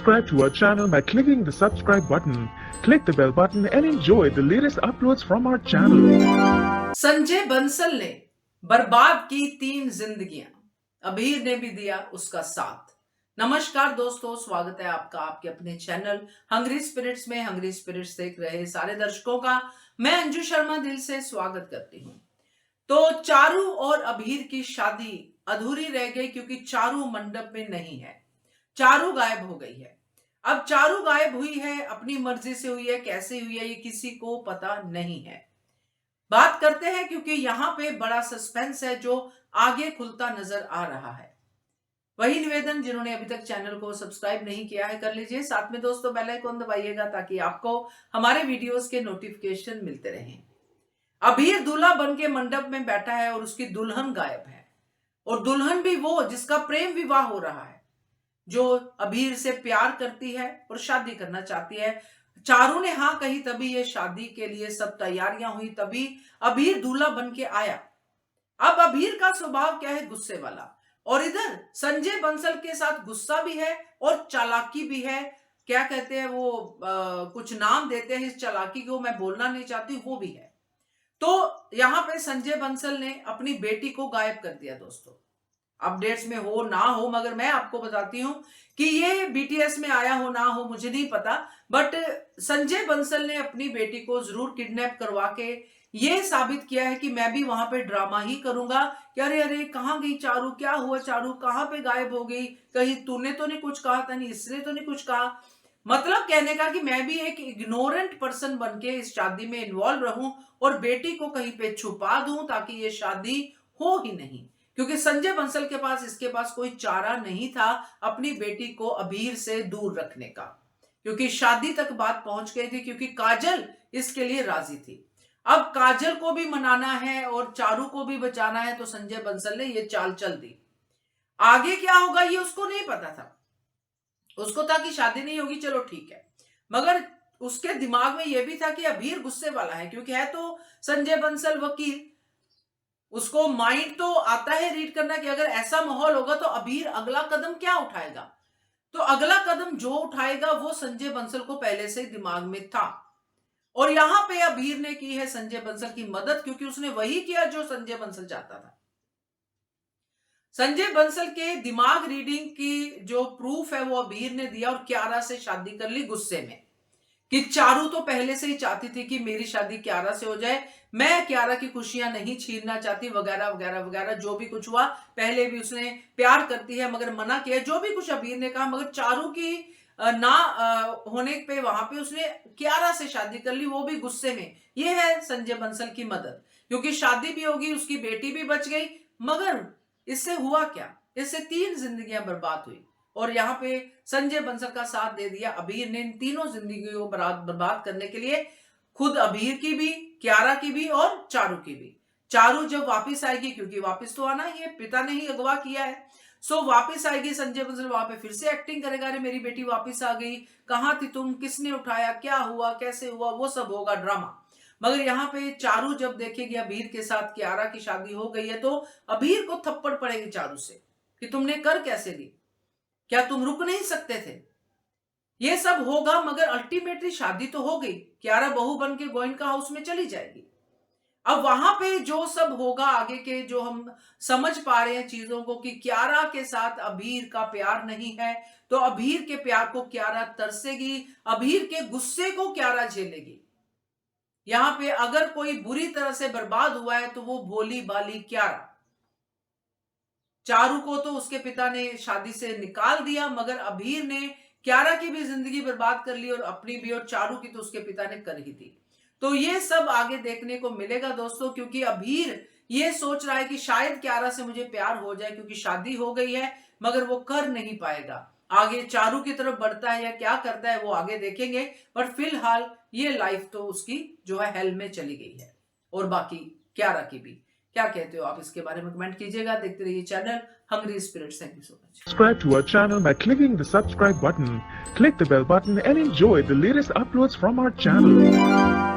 Subscribe to our channel by clicking the subscribe button. Click the bell button and enjoy the latest uploads from our channel. Sanjay Bansal ने बर्बाद की 3 जिंदगियां, अबीर ने भी दिया उसका साथ। नमस्कार दोस्तों, स्वागत है आपका आपके अपने चैनल हंग्री स्पिरिट्स में। हंग्री स्पिरिट्स देख रहे सारे दर्शकों का मैं अंजू शर्मा दिल से स्वागत करती हूं। तो चारू और अबीर की शादी अधूरी रह गई क्योंकि चारू मंडप में नहीं है। चारू गायब हो गई है। अब चारू गायब हुई है, अपनी मर्जी से हुई है, कैसे हुई है ये किसी को पता नहीं है। बात करते हैं क्योंकि यहां पे बड़ा सस्पेंस है जो आगे खुलता नजर आ रहा है। वही निवेदन, जिन्होंने अभी तक चैनल को सब्सक्राइब नहीं किया है कर लीजिए, साथ में दोस्तों बेल आइकन दबाइएगा ताकि आपको हमारे वीडियोस के नोटिफिकेशन मिलते रहें। अबीर दूल्हा बन के मंडप में बैठा है और उसकी दुल्हन गायब है, और दुल्हन भी वो जिसका प्रेम विवाह हो रहा है, जो अबीर से प्यार करती है और शादी करना चाहती है। चारू ने हाँ कही तभी ये शादी के लिए सब तैयारियां हुई, तभी अबीर दूल्हा बन के आया। अब अबीर का स्वभाव क्या है? गुस्से वाला। और इधर संजय बंसल के साथ गुस्सा भी है और चालाकी भी है। क्या कहते हैं वो, कुछ नाम देते हैं इस चालाकी को, मैं बोलना नहीं चाहती, वो भी है। तो यहां पे संजय बंसल ने अपनी बेटी को गायब कर दिया दोस्तों। अपडेट्स में हो ना हो, मगर मैं आपको बताती हूं कि ये बीटीएस में आया हो ना हो मुझे नहीं पता, बट संजय बंसल ने अपनी बेटी को जरूर किडनैप करवा के ये साबित किया है कि मैं भी वहां पे ड्रामा ही करूंगा कि अरे अरे कहां गई चारू, क्या हुआ चारू, कहां पे गायब हो गई, कहीं तूने तो नहीं कुछ कहा था, नहीं इसने तो नहीं कुछ कहा। मतलब कहने का कि मैं भी एक इग्नोरेंट पर्सन बन के इस शादी में इन्वॉल्व रहूं और बेटी को कहीं पे छुपा दूं ताकि ये शादी हो ही नहीं। क्योंकि संजय बंसल के पास इसके पास कोई चारा नहीं था अपनी बेटी को अबीर से दूर रखने का, क्योंकि शादी तक बात पहुंच गई थी, क्योंकि काजल इसके लिए राजी थी। अब काजल को भी मनाना है और चारू को भी बचाना है, तो संजय बंसल ने ये चाल चल दी। आगे क्या होगा ये उसको नहीं पता था। उसको था कि शादी नहीं होगी, चलो ठीक है, मगर उसके दिमाग में यह भी था कि अबीर गुस्से वाला है, क्योंकि है तो संजय बंसल वकील, उसको माइंड तो आता है रीड करना कि अगर ऐसा माहौल होगा तो अबीर अगला कदम क्या उठाएगा। तो अगला कदम जो उठाएगा वो संजय बंसल को पहले से ही दिमाग में था। और यहां पे अबीर ने की है संजय बंसल की मदद, क्योंकि उसने वही किया जो संजय बंसल चाहता था। संजय बंसल के दिमाग रीडिंग की जो प्रूफ है वो अबीर ने दिया और क्यारा से शादी कर ली गुस्से में, कि चारू तो पहले से ही चाहती थी कि मेरी शादी क्यारा से हो जाए, मैं क्यारा की खुशियां नहीं छीनना चाहती, वगैरह वगैरह वगैरह। जो भी कुछ हुआ, पहले भी उसने प्यार करती है मगर मना किया, जो भी कुछ अबीर ने कहा, मगर चारू की होने पे वहां पे उसने क्यारा से शादी कर ली, वो भी गुस्से में। ये है संजय बंसल की मदद, क्योंकि शादी भी होगी, उसकी बेटी भी बच गई। मगर इससे हुआ क्या? इससे 3 जिंदगियां बर्बाद हुई, और यहाँ पे संजय बंसल का साथ दे दिया अबीर ने इन तीनों जिंदगियों को बर्बाद करने के लिए। खुद अबीर की भी, क्यारा की भी और चारू की भी। चारू जब वापस आएगी, क्योंकि वापस तो आना ही है, पिता ने ही अगवा किया है, सो वापस आएगी संजय बंसल, वहां पे फिर से एक्टिंग करेगा, अरे मेरी बेटी वापस आ गई, कहां थी तुम, किसने उठाया, क्या हुआ, कैसे हुआ, वो सब होगा ड्रामा। मगर यहाँ पे चारू जब देखेगी अबीर के साथ क्यारा की शादी हो गई है, तो अबीर को थप्पड़ पड़ेगी चारू से कि तुमने कर कैसे दी, क्या तुम रुक नहीं सकते थे। ये सब होगा, मगर अल्टीमेटली शादी तो हो गई, क्यारा बहू बन के गोयनका हाउस में चली जाएगी। अब वहां पे जो सब होगा आगे के, जो हम समझ पा रहे हैं चीजों को, कि क्यारा के साथ अबीर का प्यार नहीं है, तो अबीर के प्यार को क्यारा तरसेगी, अबीर के गुस्से को क्यारा झेलेगी। यहां पे अगर कोई बुरी तरह से बर्बाद हुआ है तो वो भोली बाली क्यारा। चारू को तो उसके पिता ने शादी से निकाल दिया, मगर अबीर ने क्यारा की भी जिंदगी बर्बाद कर ली और अपनी भी, और चारू की तो उसके पिता ने कर ही दी। तो ये सब आगे देखने को मिलेगा दोस्तों, क्योंकि अबीर ये सोच रहा है कि शायद क्यारा से मुझे प्यार हो जाए, क्योंकि शादी हो गई है, मगर वो कर नहीं पाएगा। आगे चारू की तरफ बढ़ता है या क्या करता है वो आगे देखेंगे, पर फिलहाल ये लाइफ तो उसकी जो है हेल में चली गई है, और बाकी क्यारा की भी। क्या कहते हो आप इसके बारे में कमेंट कीजिएगा। देखते रहिए channel Hungry Spirits. Thank you so much. Subscribe to our channel by clicking the subscribe button. Click the bell button and enjoy the latest uploads from our channel.